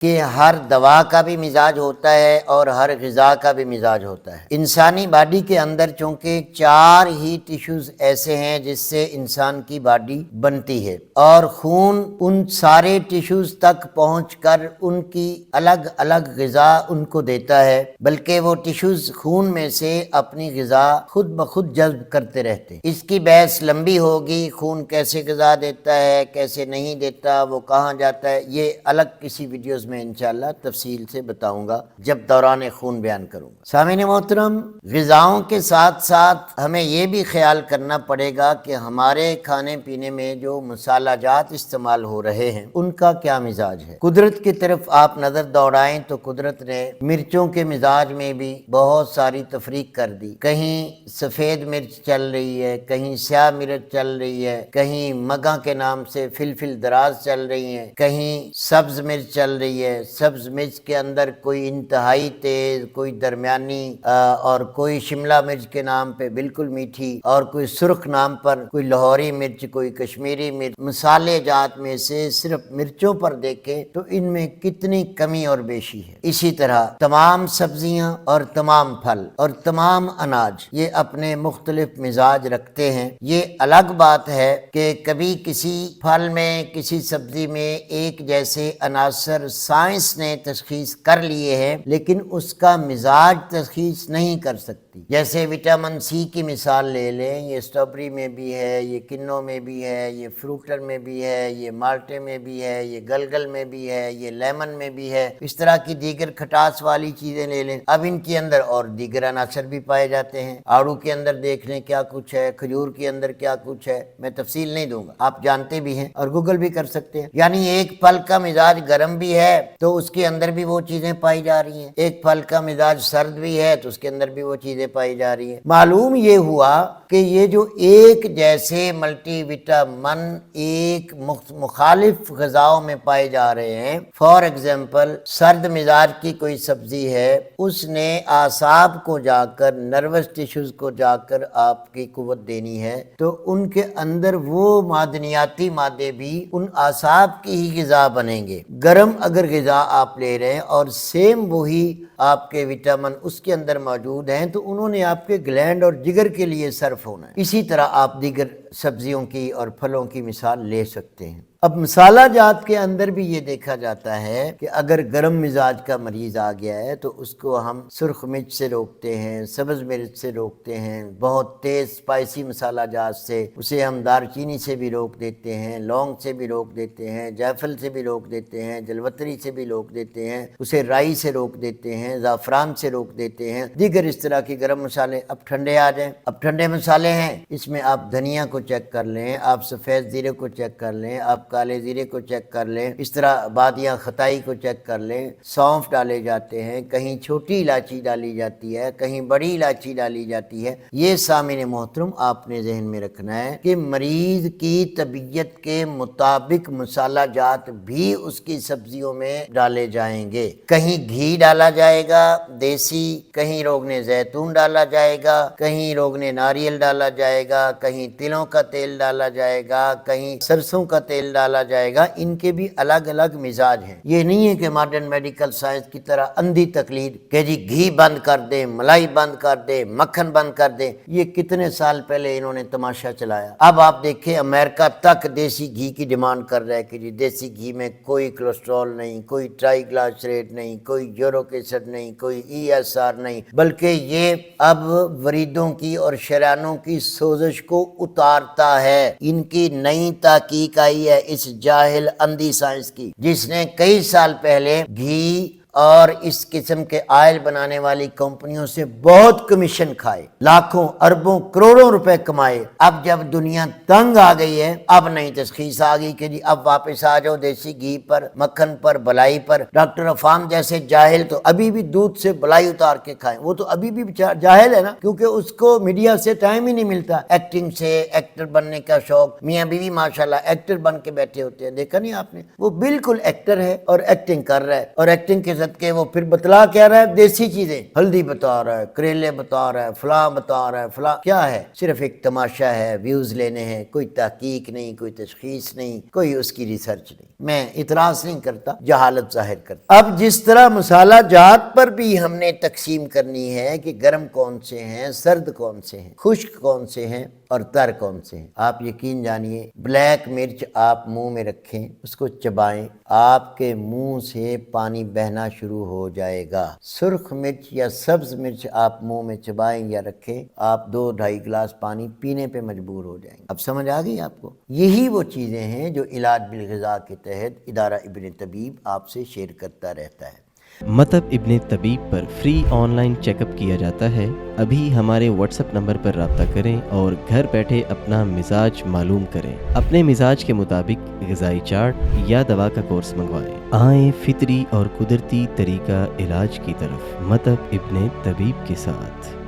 کہ ہر دوا کا بھی مزاج ہوتا ہے اور ہر غذا کا بھی مزاج ہوتا ہے۔ انسانی باڈی کے اندر چونکہ 4 ہی ٹیشوز ایسے ہیں جس سے انسان کی باڈی بنتی ہے، اور خون ان سارے ٹیشوز تک پہنچ کر ان کی الگ الگ غذا ان کو دیتا ہے، بلکہ وہ ٹیشوز خون میں سے اپنی غذا خود بخود جذب کرتے رہتے ہیں۔ اس کی بحث لمبی ہوگی، خون کیسے غذا دیتا ہے، کیسے نہیں دیتا، وہ کہاں جاتا ہے، یہ الگ کسی ویڈیوز میں انشاءاللہ تفصیل سے بتاؤں گا جب دوران خون بیان کروں گا۔ سامعین محترم، غذاؤں کے ساتھ ساتھ ہمیں یہ بھی خیال کرنا پڑے گا کہ ہمارے کھانے پینے میں جو مسالہ جات استعمال ہو رہے ہیں ان کا کیا مزاج ہے۔ قدرت کی طرف آپ نظر دوڑائیں تو قدرت نے مرچوں کے مزاج میں بھی بہت ساری تفریق کر دی۔ کہیں سفید مرچ چل رہی ہے، کہیں سیاہ مرچ چل رہی ہے، کہیں مگا کے نام سے فلفل دراز چل رہی ہیں، کہیں سبز مرچ چل رہی ہے۔ سبز مرچ کے اندر کوئی انتہائی تیز، کوئی درمیانی، اور کوئی شملہ مرچ کے نام پہ بالکل میٹھی، اور کوئی سرخ نام پر کوئی لاہوری مرچ، کوئی کشمیری مرچ۔ مسالے جات میں سے صرف مرچوں پر دیکھیں تو ان میں کتنی کمی اور بیشی ہے۔ اسی طرح تمام سبزیاں اور تمام پھل اور تمام اناج یہ اپنے مختلف مزاج رکھتے ہیں۔ یہ الگ بات ہے کہ کبھی کسی پھل میں، کسی سبزی میں ایک جیسے عناصر سائنس نے تشخیص کر لیے ہیں لیکن اس کا مزاج تشخیص نہیں کر سکتی۔ جیسے وٹامن سی کی مثال لے لیں، یہ اسٹرابری میں بھی ہے، یہ کنو میں بھی ہے، یہ فروٹر میں بھی ہے، یہ مالٹے میں بھی ہے، یہ گلگل میں بھی ہے، یہ لیمن میں بھی ہے۔ اس طرح کی دیگر کھٹاس والی چیزیں لے لیں، اب ان کے اندر اور دیگر عناصر بھی پائے جاتے ہیں۔ آڑو کے اندر دیکھ لیں کیا کچھ ہے، کھجور کے اندر کیا کچھ ہے، میں تفصیل نہیں دوں گا، آپ جانتے بھی ہیں اور گوگل بھی کر سکتے ہیں۔ یعنی ایک پھل کا مزاج گرم بھی ہے تو اس کے اندر بھی وہ چیزیں پائی جا رہی ہیں، ایک پھل کا مزاج سرد بھی ہے تو اس کے اندر بھی وہ چیزیں پائی جا رہی ہیں۔ معلوم یہ ہوا کہ یہ جو ایک جیسے ملٹی وٹامن ایک مخالف غذاؤں میں پائے جا رہے ہیں، فار ایگزامپل سرد مزاج کی کوئی سبزی ہے، اس نے اعصاب کو جا کر، نروس ٹیشوز کو جا کر آپ کی قوت دینی ہے، تو ان کے اندر وہ معدنیاتی مادے بھی ان اعصاب کی ہی غذا بنیں گے۔ گرم اگر غذا آپ لے رہے ہیں اور سیم وہی آپ کے وٹامن اس کے اندر موجود ہیں تو انہوں نے آپ کے گلینڈ اور جگر کے لیے صرف ہونا ہے۔ اسی طرح آپ دیگر سبزیوں کی اور پھلوں کی مثال لے سکتے ہیں۔ اب مسالہ جات کے اندر بھی یہ دیکھا جاتا ہے کہ اگر گرم مزاج کا مریض آ گیا ہے تو اس کو ہم سرخ مرچ سے روکتے ہیں، سبز مرچ سے روکتے ہیں، بہت تیز اسپائسی مسالہ جات سے اسے ہم دارچینی سے بھی روک دیتے ہیں، لونگ سے بھی روک دیتے ہیں، جائفل سے بھی روک دیتے ہیں، جلوتری سے بھی روک دیتے ہیں، اسے رائی سے روک دیتے ہیں، زعفران سے روک دیتے ہیں، دیگر اس طرح کی گرم مسالے۔ اب ٹھنڈے آ جائیں، اب ٹھنڈے مسالے ہیں، اس میں آپ دھنیا کو چیک کر لیں، آپ سفید زیرے کو چیک کر لیں، آپ کالے زیرے کو چیک کر لیں، اس طرح بادیاں خطائی کو چیک کر لیں، سونف ڈالے جاتے ہیں، کہیں چھوٹی الائچی ڈالی جاتی ہے، کہیں بڑی الائچی ڈالی جاتی ہے۔ یہ سامعین محترم آپ نے ذہن میں رکھنا ہے کہ مریض کی طبیعت کے مطابق مسالہ جات بھی اس کی سبزیوں میں ڈالے جائیں گے۔ کہیں گھی ڈالا جائے گا دیسی، کہیں روغن زیتون ڈالا جائے گا، کہیں روغن ناریل ڈالا جائے گا، کہیں تلوں کا تیل ڈالا جائے گا، کہیں سرسوں کا تیل ڈالا جائے گا۔ ان کے بھی الگ الگ مزاج ہیں۔ یہ نہیں ہے کہ ماڈرن میڈیکل سائنس کی طرح اندھی تقلید کہ جی گھی بند کر دیں، ملائی بند کر دیں، مکھن بند کر دیں۔ یہ کتنے سال پہلے انہوں نے تماشا چلایا۔ اب آپ دیکھیں امریکہ تک دیسی گھی کی ڈیمانڈ کر رہا ہے کہ جی دیسی گھی میں کوئی کولیسٹرول نہیں، کوئی ٹرائی گلائسریٹ نہیں، کوئی یورک ایسڈ نہیں، کوئی ESR نہیں، بلکہ یہ اب وریدوں کی اور شریانوں کی سوزش کو اتارتا ہے۔ ان کی نئی تحقیق آئی ہے اس جاہل اندھی سائنس کی، جس نے کئی سال پہلے گھی اور اس قسم کے آئل بنانے والی کمپنیوں سے بہت کمیشن کھائے، لاکھوں اربوں کروڑوں روپے کمائے۔ اب جب دنیا تنگ آ گئی ہے، اب نئی تشخیص آ گئی کہ جی اب واپس آ جاؤ دیسی گھی پر، مکھن پر، بلائی پر۔ ڈاکٹر عفام جیسے جاہل تو ابھی بھی دودھ سے بلائی اتار کے کھائیں، وہ تو ابھی بھی جاہل ہے نا، کیونکہ اس کو میڈیا سے ٹائم ہی نہیں ملتا۔ ایکٹنگ سے، ایکٹر بننے کا شوق، میاں بیوی ماشاءاللہ ایکٹر بن کے بیٹھے ہوتے ہیں، دیکھا نہیں آپ نے؟ وہ بالکل ایکٹر ہے اور ایکٹنگ کر رہا ہے، اور ایکٹنگ کے صدقے وہ پھر بتلا کیا رہا ہے؟ دیسی چیزیں، ہلدی بتا رہا ہے، کریلے بتا رہا ہے، فلاں بتا رہا ہے، فلاں کیا ہے؟ صرف ایک تماشا ہے، ویوز لینے ہیں، کوئی تحقیق نہیں، کوئی تشخیص نہیں، کوئی اس کی ریسرچ نہیں۔ میں اعتراض نہیں کرتا، جہالت ظاہر کرتا۔ اب جس طرح مسالہ جات پر بھی ہم نے تقسیم کرنی ہے کہ گرم کون سے ہیں، سرد کون سے ہیں، خشک کون سے ہیں اور تر کون سے ہیں، آپ یقین جانیے بلیک مرچ آپ منہ میں رکھیں، اس کو چبائیں، آپ کے منہ سے پانی بہنا شروع ہو جائے گا۔ سرخ مرچ یا سبز مرچ آپ منہ میں چبائیں یا رکھیں، آپ 2-2.5 گلاس پانی پینے پہ مجبور ہو جائیں گے۔ اب سمجھ آ گئی آپ کو؟ یہی وہ چیزیں ہیں جو علاج بالغذا کے تحت ادارہ ابن طبیب آپ سے شیئر کرتا رہتا ہے۔ مطب ابن طبیب پر free online checkup کیا جاتا ہے۔ ابھی ہمارے واٹس ایپ نمبر پر رابطہ کریں اور گھر بیٹھے اپنا مزاج معلوم کریں۔ اپنے مزاج کے مطابق غذائی چارٹ یا دوا کا کورس منگوائیں۔ آئیں فطری اور قدرتی طریقہ علاج کی طرف مطب ابن طبیب کے ساتھ۔